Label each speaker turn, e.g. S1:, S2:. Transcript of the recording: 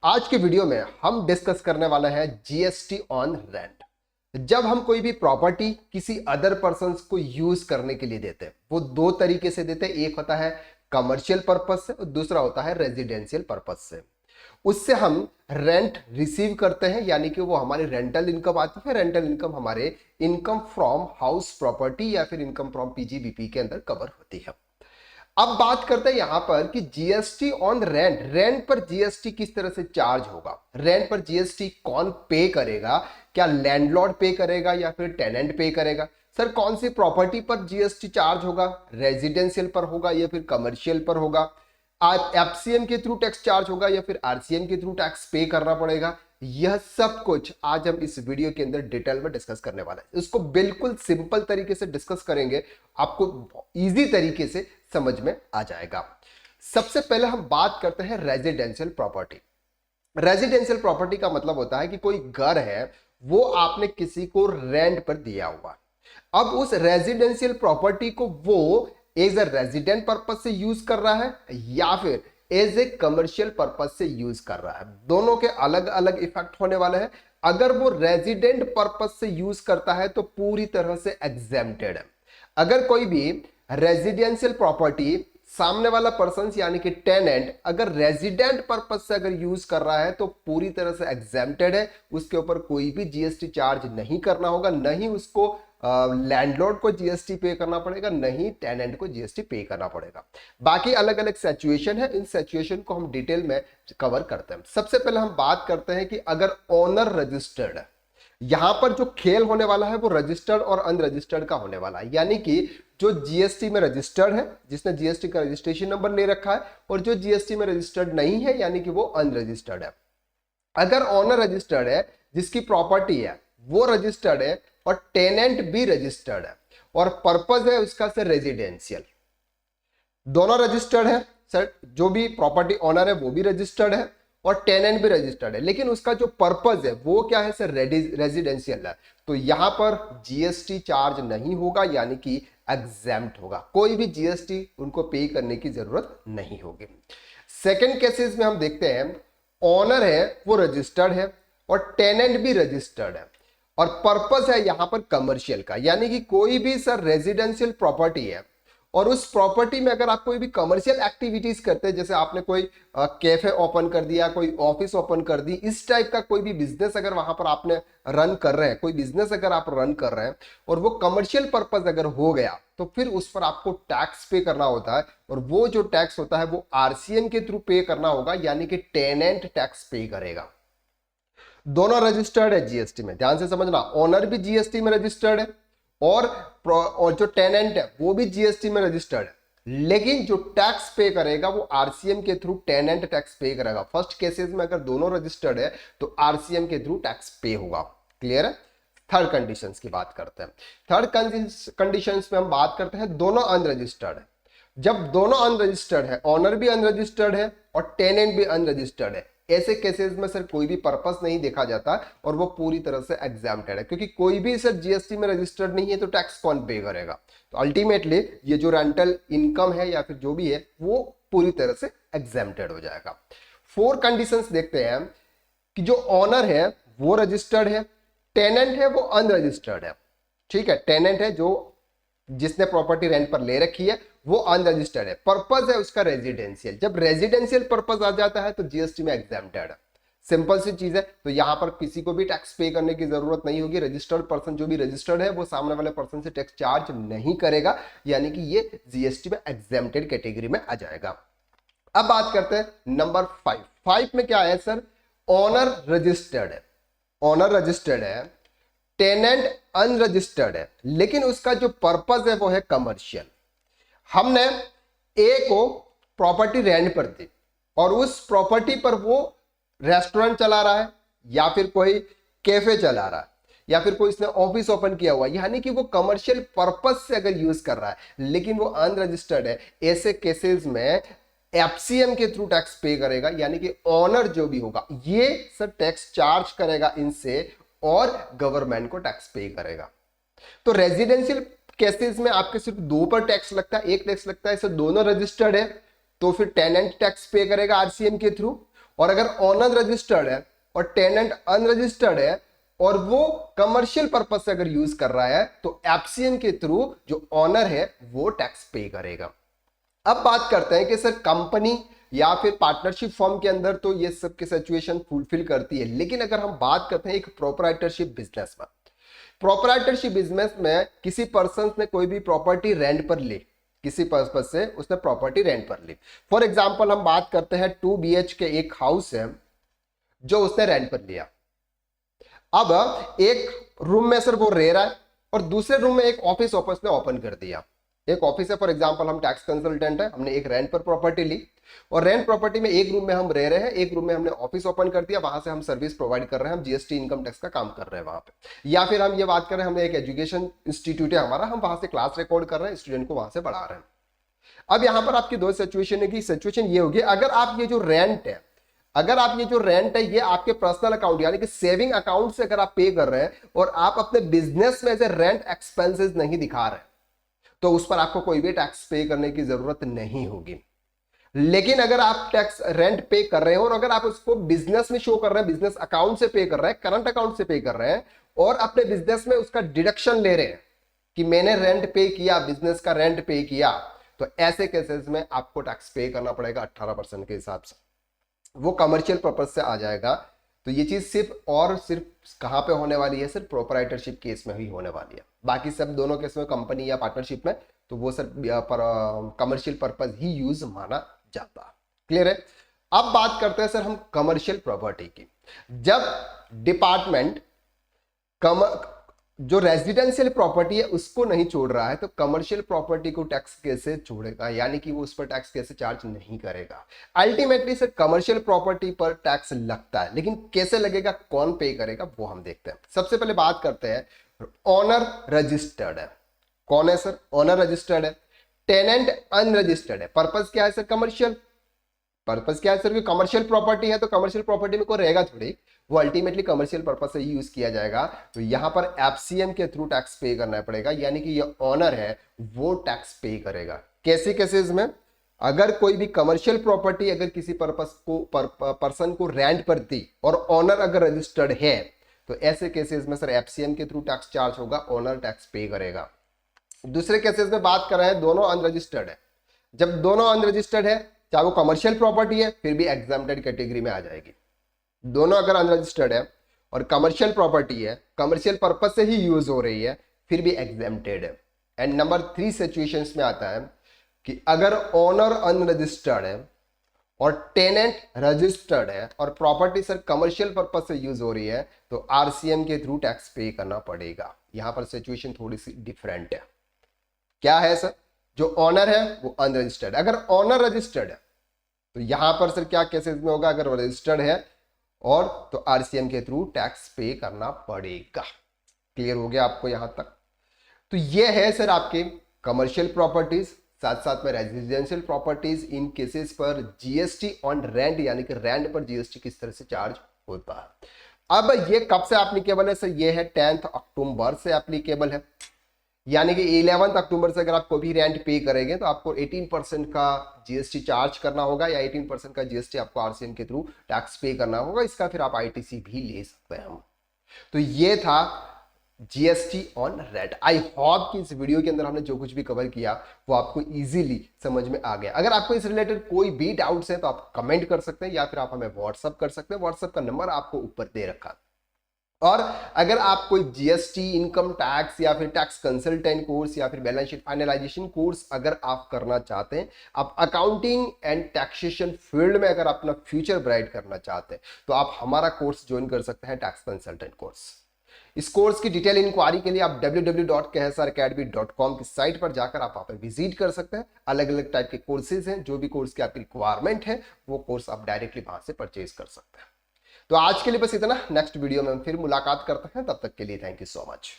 S1: आज के वीडियो में हम डिस्कस करने वाले हैं जीएसटी ऑन रेंट। जब हम कोई भी प्रॉपर्टी किसी अदर पर्सन को यूज करने के लिए देते हैं, वो दो तरीके से देते हैं। एक होता है कमर्शियल पर्पस से और दूसरा होता है रेजिडेंशियल पर्पस से। उससे हम रेंट रिसीव करते हैं, यानी कि वो हमारी रेंटल इनकम आती है। रेंटल इनकम हमारे इनकम फ्रॉम हाउस प्रॉपर्टी या फिर इनकम फ्रॉम पीजीबीपी के अंदर कवर होती है। अब बात करते हैं यहां पर कि जीएसटी ऑन रेंट, रेंट पर जीएसटी किस तरह से चार्ज होगा, रेंट पर जीएसटी कौन पे करेगा, क्या लैंडलॉर्ड पे करेगा या फिर टेनेंट पे करेगा। सर कौन सी प्रॉपर्टी पर जीएसटी चार्ज होगा, रेजिडेंशियल पर होगा या फिर कमर्शियल पर होगा, एफसीएम के थ्रू टैक्स चार्ज होगा या फिर आरसीएम के थ्रू टैक्स पे करना पड़ेगा। यह सब कुछ आज हम इस वीडियो के अंदर डिटेल में डिस्कस करने वाले हैं। इसको बिल्कुल सिंपल तरीके से डिस्कस करेंगे, आपको इजी तरीके से समझ में आ जाएगा। सबसे पहले हम बात करते हैं रेजिडेंशियल प्रॉपर्टी। रेजिडेंशियल प्रॉपर्टी का मतलब होता है कि कोई घर है, वो आपने किसी को रेंट पर दिया हुआ। अब उस रेजिडेंशियल प्रॉपर्टी को वो एज ए रेजिडेंट पर्पज से यूज कर रहा है या फिर एज ए कमर्शियल पर्पज से यूज कर रहा है। दोनों के अलग अलग इफेक्ट होने वाले हैं। अगर वो रेजिडेंट पर्पज से यूज करता है तो पूरी तरह से एग्जेम्प्टेड है। अगर कोई भी रेजिडेंशियल प्रॉपर्टी सामने वाला पर्सन यानी कि टेनेंट अगर रेजिडेंट पर्पज से अगर यूज कर रहा है तो पूरी तरह से एग्जेम्प्टेड है। उसके ऊपर कोई भी जीएसटी चार्ज नहीं करना होगा, नहीं उसको लैंडलॉर्ड को जीएसटी पे करना पड़ेगा, नहीं टेनेंट को जीएसटी पे करना पड़ेगा। बाकी अलग अलग सिचुएशन है, इन सिचुएशन को हम डिटेल में कवर करते हैं। सबसे पहले हम बात करते हैं कि अगर ओनर रजिस्टर्ड है, यहां पर जो खेल होने वाला है वो रजिस्टर्ड और अनरजिस्टर्ड का होने वाला है। यानी कि जो जीएसटी में रजिस्टर्ड है, जिसने जीएसटी का रजिस्ट्रेशन नंबर ले रखा है, और जो जीएसटी में रजिस्टर्ड नहीं है यानी कि वो अनरजिस्टर्ड है। अगर ओनर रजिस्टर्ड है, जिसकी प्रॉपर्टी है वो रजिस्टर्ड है और टेनेंट भी रजिस्टर्ड है और पर्पज है उसका सर रेजिडेंशियल, दोनों रजिस्टर्ड है सर, जो भी प्रॉपर्टी ओनर है वो भी रजिस्टर्ड है और टेनेंट भी रजिस्टर्ड है, लेकिन उसका जो पर्पज है वो क्या है सर, रेजिडेंशियल है, तो यहां पर जीएसटी चार्ज नहीं होगा, यानी कि एग्जेम्प्ट होगा। कोई भी जीएसटी उनको पे करने की जरूरत नहीं होगी। सेकेंड केसेस में हम देखते हैं, ओनर है वो रजिस्टर्ड है और टेनेंट भी रजिस्टर्ड है और पर्पस है यहां पर कमर्शियल का, यानी कि कोई भी सर रेजिडेंशियल प्रॉपर्टी है और उस प्रॉपर्टी में अगर आप कोई भी कमर्शियल एक्टिविटीज करते हैं, जैसे आपने कोई कैफे ओपन कर दिया, कोई ऑफिस ओपन कर दी, इस टाइप का कोई भी बिजनेस अगर वहां पर आपने रन कर रहे हैं, कोई बिजनेस अगर आप रन कर रहे हैं और वो कमर्शियल पर्पज अगर हो गया तो फिर उस पर आपको टैक्स पे करना होता है और वो जो टैक्स होता है वो आरसीएम के थ्रू पे करना होगा, यानी कि टेनेंट टैक्स पे करेगा। दोनों रजिस्टर्ड है जीएसटी में, ध्यान से समझना, ओनर भी जीएसटी में रजिस्टर्ड है और जो टेनेंट है वो भी जीएसटी में रजिस्टर्ड है, लेकिन जो टैक्स पे करेगा वो आरसीएम के थ्रू टेनेंट टैक्स पे करेगा। फर्स्ट केसेस में अगर दोनों रजिस्टर्ड है तो आरसीएम के थ्रू टैक्स पे होगा। क्लियर है। थर्ड कंडीशंस की बात करते हैं। थर्ड कंडीशंस में हम बात करते हैं, दोनों अनरजिस्टर्ड है। जब दोनों अनरजिस्टर्ड है, ओनर भी अनरजिस्टर्ड है और टेनेंट भी अनरजिस्टर्ड है, ऐसे केसेस में सर कोई भी पर्पस नहीं देखा जाता और वो पूरी तरह से एग्जाम्प्टेड है, क्योंकि कोई भी सर जीएसटी में रजिस्टर्ड नहीं है तो टैक्स कौन पे करेगा। तो अल्टीमेटली ये जो रेंटल इनकम है या फिर जो भी है वो पूरी तरह से एग्जाम्प्टेड हो जाएगा। फोर कंडीशंस देखते हैं कि जो ओनर है वो रजिस्टर्ड है, टेनेंट है वो अनरजिस्टर्ड है। ठीक है, टेनेंट है जो जिसने प्रॉपर्टी रेंट पर ले रखी है वो अनरजिस्टर्ड है, पर्पज है उसका रेजिडेंशियल। जब रेजिडेंशियल पर्पज आ जाता है तो जीएसटी में एग्जेम्प्टेड है। सिंपल सी चीज है, तो यहां पर किसी को भी टैक्स पे करने की जरूरत नहीं होगी। रजिस्टर्ड पर्सन जो भी रजिस्टर्ड है वो सामने वाले पर्सन से टैक्स चार्ज नहीं करेगा, यानी कि ये जीएसटी में एग्जेम्प्टेड कैटेगरी में आ जाएगा। अब बात करते हैं नंबर 5। 5 में क्या है सर, ओनर रजिस्टर्ड है, ओनर रजिस्टर्ड है, टेनेंट अनरजिस्टर्ड है, लेकिन उसका जो पर्पज है वो है कमर्शियल। हमने ए को प्रॉपर्टी रेंट पर दी और उस प्रॉपर्टी पर वो रेस्टोरेंट चला रहा है या फिर कोई कैफे चला रहा है या फिर कोई इसने ऑफिस ओपन किया हुआ है, यानी कि वो कमर्शियल पर्पज से अगर यूज कर रहा है लेकिन वो अनरजिस्टर्ड है, ऐसे केसेस में एफसीएम के थ्रू टैक्स पे करेगा, यानी कि ओनर जो भी होगा ये सर टैक्स चार्ज करेगा इनसे और गवर्नमेंट को टैक्स पे करेगा। तो रेजिडेंशियल केसेस में आपके सिर्फ दो पर टैक्स लगता है, एक टैक्स लगता है सर दोनों रजिस्टर्ड है तो फिर टेनेंट टैक्स पे करेगा आरसीएम के थ्रू, और अगर ओनर रजिस्टर्ड है और टेनेंट अनरजिस्टर्ड है और वो कमर्शियल पर्पस से अगर यूज कर रहा है तो एफसीएम के थ्रू जो ओनर है वो टैक्स पे करेगा। अब बात करते हैं कि सर कंपनी या फिर पार्टनरशिप फॉर्म के अंदर तो ये सब की सिचुएशन फुलफिल करती है, लेकिन अगर हम बात करते हैं एक प्रोप्राइटरशिप बिजनेस में, प्रोप्राइटरशिप बिजनेस में किसी पर्सन ने कोई भी प्रॉपर्टी रेंट पर ली, किसी पर्पज से उसने प्रॉपर्टी रेंट पर ली। फॉर एग्जांपल हम बात करते हैं 2 BHK एक हाउस है जो उसने रेंट पर लिया। अब एक रूम में सर वो रह रहा है और दूसरे रूम में एक ऑफिस ने ओपन कर दिया। एक ऑफिस है, फॉर एग्जांपल हम टैक्स कंसल्टेंट है, हमने एक रेंट पर प्रॉपर्टी ली और रेंट प्रॉपर्टी में एक रूम में हम रह रहे हैं, एक रूम में हमने ऑफिस ओपन कर दिया, वहां से हम सर्विस प्रोवाइड कर रहे हैं, हम जीएसटी इनकम टैक्स का काम कर रहे हैं वहां पे। या फिर हम ये बात कर रहे हैं हमने एक एजुकेशन इंस्टीट्यूट है हमारा, हम वहां से क्लास रिकॉर्ड कर रहे हैं, स्टूडेंट को वहां से पढ़ा रहे हैं। अब यहां पर आपकी दो सिचुएशन है कि सिचुएशन ये होगी, अगर आप ये जो रेंट है, अगर आप ये जो रेंट है ये आपके पर्सनल अकाउंट यानी कि सेविंग अकाउंट से अगर आप पे कर रहे हैं और आप अपने बिजनेस में से रेंट एक्सपेंसेस नहीं दिखा रहे तो उस पर आपको कोई भी टैक्स पे करने की जरूरत नहीं होगी। लेकिन अगर आप टैक्स रेंट पे कर रहे हो और अगर आप उसको बिजनेस में शो कर रहे हैं, बिजनेस अकाउंट से पे कर रहे हैं, करंट अकाउंट से पे कर रहे हैं और अपने बिजनेस में उसका डिडक्शन ले रहे हैं कि मैंने रेंट पे किया, बिजनेस का रेंट पे किया, तो ऐसे केसेस में आपको टैक्स पे करना पड़ेगा 18% के हिसाब से, वो कमर्शियल पर्पज से आ जाएगा। तो ये चीज सिर्फ और सिर्फ कहां पे होने वाली है, सिर्फ प्रोप्राइटरशिप केस में ही होने वाली है। बाकी सब दोनों केस में कंपनी या पार्टनरशिप में तो वो सर कमर्शियल पर्पज ही यूज माना जाता। क्लियर है। अब बात करते हैं सर हम कमर्शियल प्रॉपर्टी की। जब डिपार्टमेंट जो रेजिडेंशियल प्रॉपर्टी है उसको नहीं छोड़ रहा है तो कमर्शियल प्रॉपर्टी को टैक्स कैसे छोड़ेगा, यानी कि वो उस पर टैक्स कैसे चार्ज नहीं करेगा। अल्टीमेटली सर कमर्शियल प्रॉपर्टी पर टैक्स लगता है, लेकिन कैसे लगेगा, कौन पे करेगा, वो हम देखते हैं। सबसे पहले बात करते हैं ओनर रजिस्टर्ड है। कौन है सर, ओनर रजिस्टर्ड है। टेनेंट अनरजिस्टर्ड है। पर्पज क्या है सर, कमर्शियल। पर्पज क्या है सर, कमर्शियल प्रॉपर्टी है तो कमर्शियल प्रॉपर्टी में कोई रहेगा थोड़ी, वो अल्टीमेटली कमर्शियल पर्पज से ही यूज किया जाएगा। तो यहां पर एफसीएम के थ्रू टैक्स पे करना पड़ेगा, यानी कि ये ओनर है वो टैक्स पे करेगा। कैसे केसेस में, अगर कोई भी कमर्शियल प्रॉपर्टी अगर किसी पर्पस को पर्सन को रेंट पर दी और ओनर अगर रजिस्टर्ड है तो ऐसे केसेस में सर एफसीएम के थ्रू टैक्स चार्ज होगा, ओनर टैक्स पे करेगा। दूसरे केसेस में बात कर रहे हैं दोनों अनरजिस्टर्ड है। जब दोनों अनरजिस्टर्ड है, चाहे वो कमर्शियल प्रॉपर्टी है, फिर भी एग्जाम्प्टेड कैटेगरी में आ जाएगी। दोनों अगर अनरजिस्टर्ड है और कमर्शियल प्रॉपर्टी है, कमर्शियल पर्पस से ही यूज हो रही है, फिर भी एग्जाम्प्टेड है। एंड नंबर 3 सिचुएशंस में आता है कि अगर ओनर अनरजिस्टर्ड है और टेनेंट रजिस्टर्ड है और प्रॉपर्टी सर कमर्शियल पर्पस से यूज हो रही है तो आरसीएम के थ्रू टैक्स पे करना पड़ेगा। यहां पर सिचुएशन थोड़ी सी डिफरेंट है। क्या है सर, जो ओनर है वो अनरजिस्टर्ड, अगर ओनर रजिस्टर्ड है तो यहां पर सर क्या केसेस में होगा, अगर वो रजिस्टर्ड है और तो आरसीएम के थ्रू टैक्स पे करना पड़ेगा। क्लियर हो गया आपको यहां तक। तो ये है सर आपके कमर्शियल प्रॉपर्टीज, साथ साथ में रेजिडेंशियल प्रॉपर्टीज। इन केसेस पर जीएसटी ऑन रेंट यानी कि रेंट पर जीएसटी किस तरह से चार्ज होता है। अब ये कब से एप्लीकेबल है सर, ये है 10 अक्टूबर से एप्लीकेबल है, यानी कि 11 अक्टूबर से अगर आप कोई भी रेंट पे करेंगे तो आपको 18% का जीएसटी चार्ज करना होगा या 18% का जीएसटी आपको आरसीएम के थ्रू टैक्स पे करना होगा। इसका फिर आप आईटीसी भी ले सकते हैं हम। तो ये था GST on rent. I hope कि इस वीडियो के अंदर हमने जो कुछ भी कवर किया वो आपको इजीली समझ में आ गया। अगर आपको इस रिलेटेड कोई भी डाउट्स है तो आप कमेंट कर सकते हैं या फिर आप हमें व्हाट्सअप कर सकते हैं। व्हाट्सअप का नंबर आपको ऊपर दे रखा। और अगर आप कोई जीएसटी, इनकम टैक्स या फिर टैक्स कंसल्टेंट कोर्स या फिर बैलेंस शीट फाइनलाइजेशन कोर्स अगर आप करना चाहते हैं, आप अकाउंटिंग एंड टैक्सेशन फील्ड में अगर अपना फ्यूचर ब्राइट करना चाहते हैं तो आप हमारा कोर्स ज्वाइन कर सकते हैं, टैक्स कंसल्टेंट कोर्स। इस कोर्स की डिटेल इंक्वायरी के लिए आप www.khsracademy.com की साइट पर जाकर आप वहां पर विजिट कर सकते हैं। अलग अलग टाइप के कोर्सेज हैं, जो भी कोर्स की आपकी रिक्वायरमेंट है वो कोर्स आप डायरेक्टली वहां से परचेज कर सकते हैं। तो आज के लिए बस इतना। नेक्स्ट वीडियो में हम फिर मुलाकात करते हैं, तब तक के लिए थैंक यू सो मच।